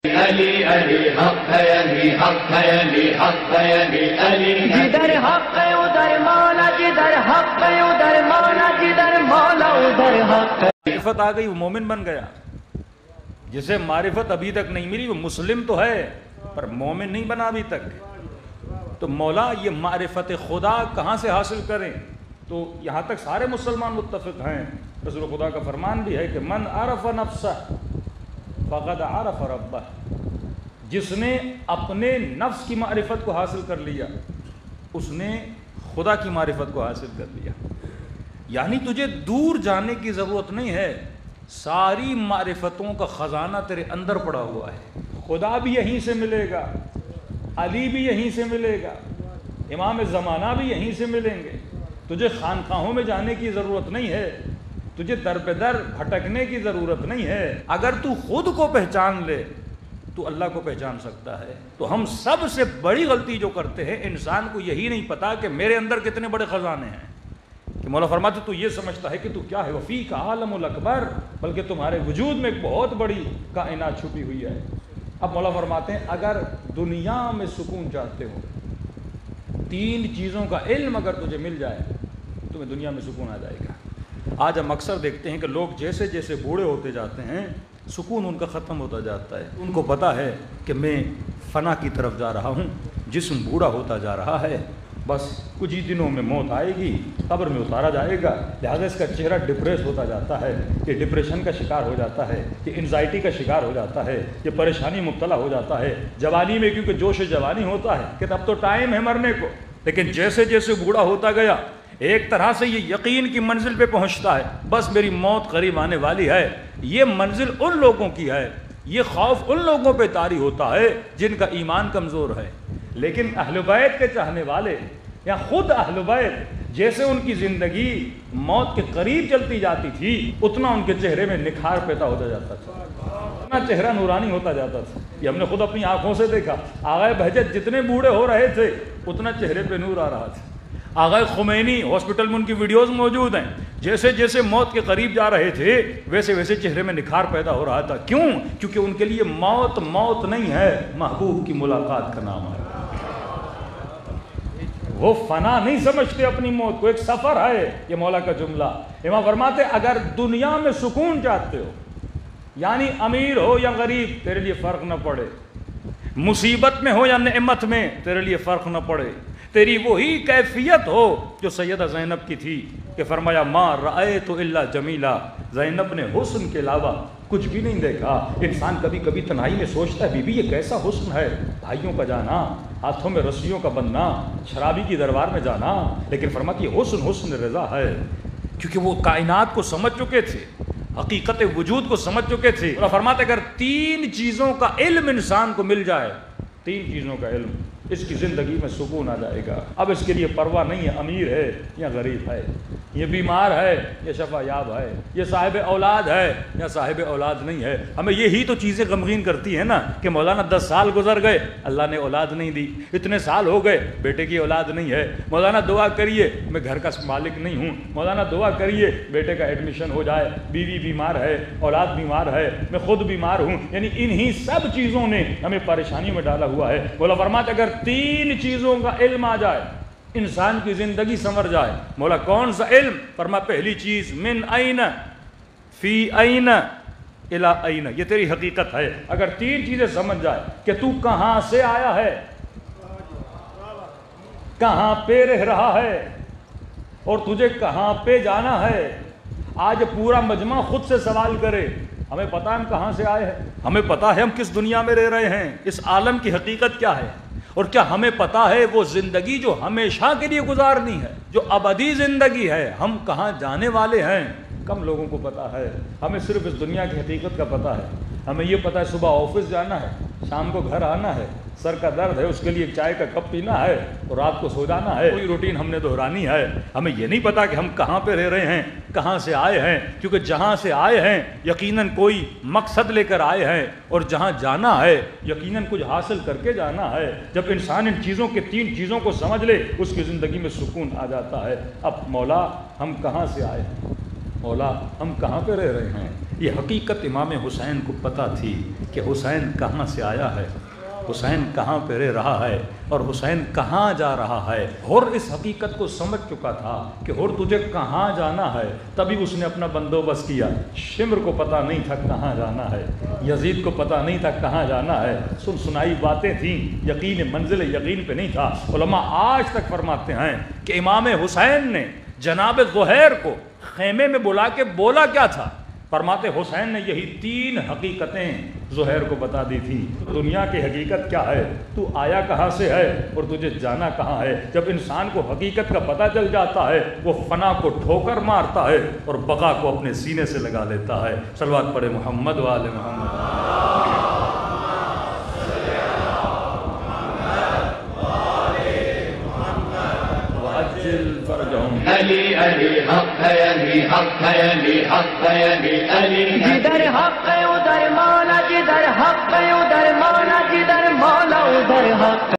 علی علی حق ہے، علی حق ہے، علی حق ہے، علی علی جدھر حق ہے ادھر مولا، جدھر حق ہے ادھر مولا، جدھر مولا ادھر حق ہے۔ معرفت آ گئی وہ مومن بن گیا، جسے معرفت ابھی تک نہیں ملی وہ مسلم تو ہے پر مومن نہیں بنا ابھی تک۔ تو مولا یہ معرفت خدا کہاں سے حاصل کریں؟ تو یہاں تک سارے مسلمان متفق ہیں، رسول خدا کا فرمان بھی ہے کہ من عرف نفسہ فقد عرف ربہ، جس نے اپنے نفس کی معرفت کو حاصل کر لیا اس نے خدا کی معرفت کو حاصل کر لیا۔ یعنی تجھے دور جانے کی ضرورت نہیں ہے، ساری معرفتوں کا خزانہ تیرے اندر پڑا ہوا ہے۔ خدا بھی یہیں سے ملے گا، علی بھی یہیں سے ملے گا، امام زمانہ بھی یہیں سے ملیں گے۔ تجھے خانقاہوں میں جانے کی ضرورت نہیں ہے، تجھے در پہ در بھٹکنے کی ضرورت نہیں ہے۔ اگر تو خود کو پہچان لے تو اللہ کو پہچان سکتا ہے۔ تو ہم سب سے بڑی غلطی جو کرتے ہیں، انسان کو یہی نہیں پتا کہ میرے اندر کتنے بڑے خزانے ہیں۔ کہ مولا فرماتے تو یہ سمجھتا ہے کہ تو کیا ہے، وفی کا عالم الاکبر، بلکہ تمہارے وجود میں ایک بہت بڑی کائنات چھپی ہوئی ہے۔ اب مولا فرماتے ہیں اگر دنیا میں سکون چاہتے ہو، تین چیزوں کا علم اگر تجھے مل جائے تمہیں دنیا میں سکون آ جائے گا۔ آج ہم اکثر دیکھتے ہیں کہ لوگ جیسے جیسے بوڑھے ہوتے جاتے ہیں سکون ان کا ختم ہوتا جاتا ہے۔ ان کو پتہ ہے کہ میں فنا کی طرف جا رہا ہوں، جسم بوڑھا ہوتا جا رہا ہے، بس کچھ ہی دنوں میں موت آئے گی، قبر میں اتارا جائے گا، لہٰذا اس کا چہرہ ڈپریس ہوتا جاتا ہے، یہ ڈپریشن کا شکار ہو جاتا ہے، یہ انزائٹی کا شکار ہو جاتا ہے، یہ پریشانی مبتلا ہو جاتا ہے۔ جوانی میں کیونکہ جوش جوانی ہوتا ہے کہ اب تو ٹائم ہے مرنے کو، لیکن جیسے جیسے بوڑھا ہوتا گیا ایک طرح سے یہ یقین کی منزل پہ پہنچتا ہے، بس میری موت قریب آنے والی ہے۔ یہ منزل ان لوگوں کی ہے، یہ خوف ان لوگوں پہ طاری ہوتا ہے جن کا ایمان کمزور ہے۔ لیکن اہل بیت کے چاہنے والے یا خود اہل بیت، جیسے ان کی زندگی موت کے قریب چلتی جاتی تھی اتنا ان کے چہرے میں نکھار پیدا ہوتا جاتا تھا، اتنا چہرہ نورانی ہوتا جاتا تھا۔ یہ ہم نے خود اپنی آنکھوں سے دیکھا، آغا بہجت جتنے بوڑھے ہو رہے تھے اتنا چہرے پہ نور آ رہا تھا۔ آغا خمینی ہاسپٹل میں ان کی ویڈیوز موجود ہیں، جیسے جیسے موت کے قریب جا رہے تھے ویسے ویسے چہرے میں نکھار پیدا ہو رہا تھا۔ کیوں؟ کیونکہ ان کے لیے موت موت نہیں ہے، محبوب کی ملاقات کا نام ہے۔ وہ فنا نہیں سمجھتے اپنی موت کو، ایک سفر ہے۔ یہ مولا کا جملہ امام فرماتے اگر دنیا میں سکون چاہتے ہو، یعنی امیر ہو یا غریب تیرے لیے فرق نہ پڑے، مصیبت میں ہو یا نعمت میں تیرے لیے فرق نہ پڑے، تیری وہی کیفیت ہو جو سیدہ زینب کی تھی کہ فرمایا ما رأیت الا جمیلا، زینب نے حسن کے علاوہ کچھ بھی نہیں دیکھا۔ انسان کبھی کبھی تنہائی میں سوچتا ہے بی بی یہ کیسا حسن ہے، بھائیوں کا جانا، ہاتھوں میں رسیوں کا بننا، شرابی کی دربار میں جانا، لیکن فرماتی حسن حسن رضا ہے، کیونکہ وہ کائنات کو سمجھ چکے تھے، حقیقت وجود کو سمجھ چکے تھے۔ اور فرماتے اگر تین چیزوں کا علم انسان کو مل جائے، تین چیزوں کا علم، اس کی زندگی میں سکون آ جائے گا۔ اب اس کے لیے پرواہ نہیں ہے امیر ہے یا غریب ہے، یہ بیمار ہے یا شفا یاب ہے، یہ صاحب اولاد ہے یا صاحب اولاد نہیں ہے۔ ہمیں یہی تو چیزیں غمگین کرتی ہیں نا کہ مولانا 10 سال گزر گئے اللہ نے اولاد نہیں دی، اتنے سال ہو گئے بیٹے کی اولاد نہیں ہے، مولانا دعا کریے میں گھر کا مالک نہیں ہوں، مولانا دعا کریے بیٹے کا ایڈمیشن ہو جائے، بیوی بیمار ہے، اولاد بیمار ہے، میں خود بیمار ہوں۔ یعنی انہی سب چیزوں نے ہمیں پریشانی میں ڈالا ہوا ہے۔ مولا فرماتے اگر تین چیزوں کا علم آ جائے انسان کی زندگی سنور جائے۔ مولا کون سا علم؟ فرما پہلی چیز من این فی این الی این، یہ تیری حقیقت ہے۔ اگر تین چیزیں سمجھ جائے کہ تو کہاں سے آیا ہے، کہاں پہ رہ رہا ہے اور تجھے کہاں پہ جانا ہے۔ آج پورا مجمع خود سے سوال کرے، ہمیں پتہ ہم کہاں سے آئے ہیں، ہمیں پتہ ہے ہم کس دنیا میں رہ رہے ہیں، اس عالم کی حقیقت کیا ہے، اور کیا ہمیں پتہ ہے وہ زندگی جو ہمیشہ کے لیے گزارنی ہے، جو ابدی زندگی ہے، ہم کہاں جانے والے ہیں۔ کم لوگوں کو پتہ ہے۔ ہمیں صرف اس دنیا کی حقیقت کا پتہ ہے، ہمیں یہ پتہ ہے صبح آفس جانا ہے، شام کو گھر آنا ہے، سر کا درد ہے اس کے لیے چائے کا کپ پینا ہے اور رات کو سو جانا ہے، کوئی روٹین ہم نے دہرانی ہے۔ ہمیں یہ نہیں پتا کہ ہم کہاں پہ رہ رہے ہیں، کہاں سے آئے ہیں، کیونکہ جہاں سے آئے ہیں یقیناً کوئی مقصد لے کر آئے ہیں، اور جہاں جانا ہے یقیناً کچھ حاصل کر کے جانا ہے۔ جب انسان ان چیزوں کے تین چیزوں کو سمجھ لے اس کی زندگی میں سکون آ جاتا ہے۔ اب مولا ہم کہاں سے آئے ہیں، مولا ہم کہاں پہ رہ رہے ہیں؟ یہ حقیقت امام حسین کو پتہ تھی کہ حسین کہاں سے آیا ہے، حسین کہاں پہ رہ رہا ہے اور حسین کہاں جا رہا ہے۔ اور اس حقیقت کو سمجھ چکا تھا کہ اور تجھے کہاں جانا ہے، تبھی اس نے اپنا بندوبست کیا۔ شمر کو پتہ نہیں تھا کہاں جانا ہے، یزید کو پتہ نہیں تھا کہاں جانا ہے، سنائی باتیں تھیں، یقین منزل یقین پہ نہیں تھا۔ علماء آج تک فرماتے ہیں کہ امام حسین نے جناب زہیر کو خیمے میں بلا کے بولا کیا تھا؟ فرماتے حسین نے یہی 3 حقیقتیں زہیر کو بتا دی تھی۔ دنیا کی حقیقت کیا ہے، تو آیا کہاں سے ہے اور تجھے جانا کہاں ہے۔ جب انسان کو حقیقت کا پتہ چل جاتا ہے وہ فنا کو ٹھوکر مارتا ہے اور بقا کو اپنے سینے سے لگا لیتا ہے۔ صلوات پڑھے محمد و آل محمد۔ علی علی حق ہے، علی حق ہے، علی حق ہے، علی علی جدھر حق ہے ادھر مولا، جدھر حق ہے ادھر مولا، جدھر مولا ادھر حق